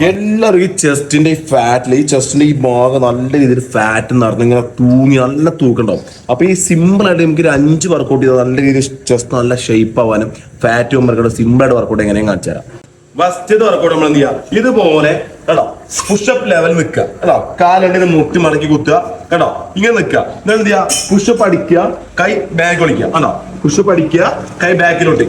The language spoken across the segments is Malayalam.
എല്ലാവരും ഈ ചെസ്റ്റിന്റെ ഈ ഫാറ്റിൽ ഈ ചെസ്റ്റിന്റെ ഈ ഭാഗം നല്ല രീതിയിൽ ഫാറ്റ് നിറഞ്ഞ് ഇങ്ങനെ തൂങ്ങി നല്ല തൂക്കുണ്ടാവും. അപ്പൊ ഈ സിമ്പിൾ ആയിട്ട് നമുക്ക് ഒരു 5 വർക്കൗട്ട് ചെയ്താൽ നല്ല രീതിയിൽ ചെസ്റ്റ് നല്ല ഷേപ്പ് ആവാനും ഫാറ്റ് വർക്കൗട്ട് സിമ്പിൾ ആയിട്ട് വർക്കൗട്ട് എങ്ങനെയും കാണിച്ചു തരാം. ഫസ്റ്റ് വർക്കൗട്ട് നമ്മൾ എന്ത് ചെയ്യാം, ഇതുപോലെ കേട്ടോ പുഷപ്പ് ലെവൽ നിൽക്കുക കേട്ടോ, കാലിന്റെ മുട്ടി മടക്കി കുത്തുക കേട്ടോ, ഇങ്ങനെ നിൽക്കുക. എന്ത് ചെയ്യാ, പുഷപ്പ് അടിക്കുക, കൈ ബാക്ക് ഒളിക്കുക കേട്ടോ, പുഷപ്പ് അടിക്കുക, കൈ ബാക്കിലോട്ട്,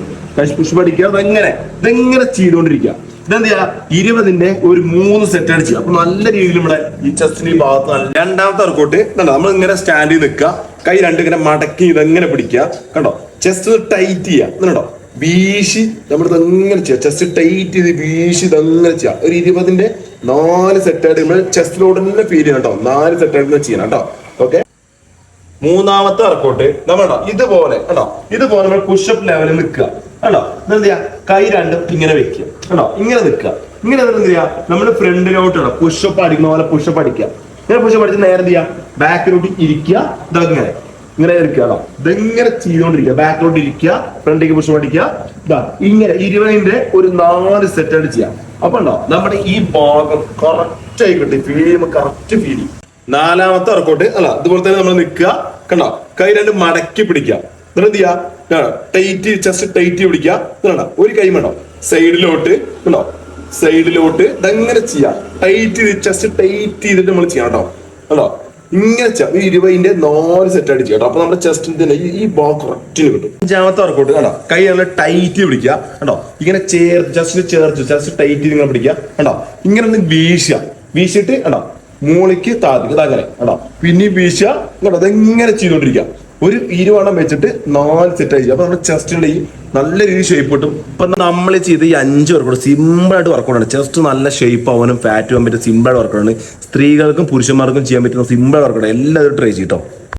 പുഷപ്പ് അടിക്കുക, ഇതെങ്ങനെ ചെയ്തുകൊണ്ടിരിക്കുക. ഇതെന്ത് ചെയ്യാ, 20ന്റെ ഒരു 3 സെറ്റ് അടിച്ച്. അപ്പൊ നല്ല രീതിയിൽ നമ്മുടെ ഈ ചെസ്റ്റിന്റെ ഈ ഭാഗത്ത് നല്ല. രണ്ടാമത്തെ വർക്കൗട്ട് നമ്മൾ ഇങ്ങനെ സ്റ്റാൻഡ് ചെയ്ത് നിൽക്കുക, കൈ രണ്ട് ഇങ്ങനെ മടക്കി ഇതെങ്ങനെ പിടിക്കുക കണ്ടോ, ചെസ്റ്റ് ടൈറ്റ് ചെയ്യുക കണ്ടോ, വീശി നമ്മളിത് എങ്ങനെ ചെയ്യാം, ചെസ്റ്റ് ടൈറ്റ് ചെയ്ത് വീശി ഇതെങ്ങനെ ചെയ്യാം. ഒരു 20ന്റെ 4 സെറ്റായിട്ട് നമ്മൾ ചെസ്റ്റിലോട്ട് തന്നെ ഫീൽ ചെയ്യണം കേട്ടോ, 4 സെറ്റായിട്ട് ചെയ്യണം കേട്ടോ. ഓക്കെ, മൂന്നാമത്തെ വർക്കൗട്ട് നമ്മളുണ്ടോ ഇതുപോലെ കേട്ടോ, ഇതുപോലെ നമ്മൾ പുഷപ്പ് ലെവലിൽ നിൽക്കുക കേട്ടോ. എന്ത് ചെയ്യാ, കൈ രണ്ടും ഇങ്ങനെ വെക്കുക കേട്ടോ, ഇങ്ങനെ നിൽക്കുക. ഇങ്ങനെ എന്ത് ചെയ്യാ, നമ്മൾ ഫ്രണ്ടിലോട്ട് പുഷപ്പ് അടിക്കുന്ന പോലെ പുഷപ്പ് അടിക്കുക. ഇങ്ങനെ പുഷപ്പ് അടിച്ച് നേരെ എന്ത് ചെയ്യാ, ബാക്കിലോട്ട് ഇരിക്കുക, ഇതങ്ങനെ ഇങ്ങനെ ഇരിക്കുക കേട്ടോ, ഇതെങ്ങനെ ചെയ്തോണ്ടിരിക്കുക. ബാക്കിലോട്ട് ഇരിക്കുക, ഫ്രണ്ടിലേക്ക് പുഷപ്പ് അടിക്കുക, ഇതാ ഇങ്ങനെ 20ന്റെ ഒരു 4 സെറ്റായിട്ട് ചെയ്യാം. അപ്പൊ ഉണ്ടോ നമ്മുടെ ഈ ഭാഗം കറക്റ്റ് ആയി കിട്ടി, ഫീൽ ചെയ്യുമ്പോൾ കറക്റ്റ് ഫീൽ ചെയ്യും. നാലാമത്തെ വർക്കൗട്ട് ഇതുപോലെ തന്നെ നമ്മൾ നിൽക്കുക കണ്ടോ, കൈ രണ്ട് മടക്കി പിടിക്കുക, എന്നിട്ട് എന്ത് ചെയ്യാ, ടൈറ്റ് ചെസ്റ്റ് ടൈറ്റ് പിടിക്കുക. കണ്ടോ, ഒരു കൈ വേണ്ടോ സൈഡിലോട്ട് കണ്ടോ, സൈഡിലോട്ട് ഇതെങ്ങനെ ചെയ്യാം, ടൈറ്റ് ചെയ്ത് ചെസ്റ്റ് ടൈറ്റ് ചെയ്തിട്ട് നമ്മൾ ചെയ്യാം കേട്ടോ. കണ്ടോ, ഇങ്ങനെ ചെയ്യാം. 20ന്റെ 4 സെറ്റ് അടിച്ച് കേട്ടോ. അപ്പൊ നമ്മുടെ ചെസ്റ്റിന്റെ ഈ ഭാഗം കറക്റ്റിന് കിട്ടും. അഞ്ചാമത്തെ വർക്കൗട്ട് കണ്ടോ, കൈ നല്ല ടൈറ്റ് പിടിക്കുക കണ്ടോ, ഇങ്ങനെ ചെസ്റ്റിന് ചേർത്ത് ചെസ്റ്റ് ടൈറ്റ് ചെയ്ത് ഇങ്ങനെ പിടിക്കുക കണ്ടോ, ഇങ്ങനെ ഒന്ന് വീശുക, വീശിട്ട് കണ്ടോ മൂളിക്ക് താഴേക്ക് ഇതങ്ങനെ കേട്ടോ, പിന്നെ വീശുക കേട്ടോ, അതെങ്ങനെ ചെയ്തോണ്ടിരിക്കുക. ഒരു 20 വെച്ചിട്ട് 4 സെറ്റ് ആയി. അപ്പൊ നമ്മുടെ ചെസ്റ്റിന്റെ ഈ നല്ല രീതിയിൽ ഷേപ്പ് കിട്ടും. ഇപ്പൊ നമ്മൾ ചെയ്ത് ഈ 5 വർക്കൗട്ട് സിമ്പിൾ ആയിട്ട് വർക്കൗട്ട് ആണ്. ചെസ്റ്റ് നല്ല ഷേപ്പ് ആവാനും ഫാറ്റ് ആവാൻ പറ്റും സിമ്പിൾ ആയിട്ട് വർക്കൗട്ട് ആണ്. സ്ത്രീകൾക്കും പുരുഷന്മാർക്കും ചെയ്യാൻ പറ്റുന്ന സിമ്പിൾ വർക്കൗട്ട് എല്ലാവരും ട്രൈ ചെയ്യട്ടോ.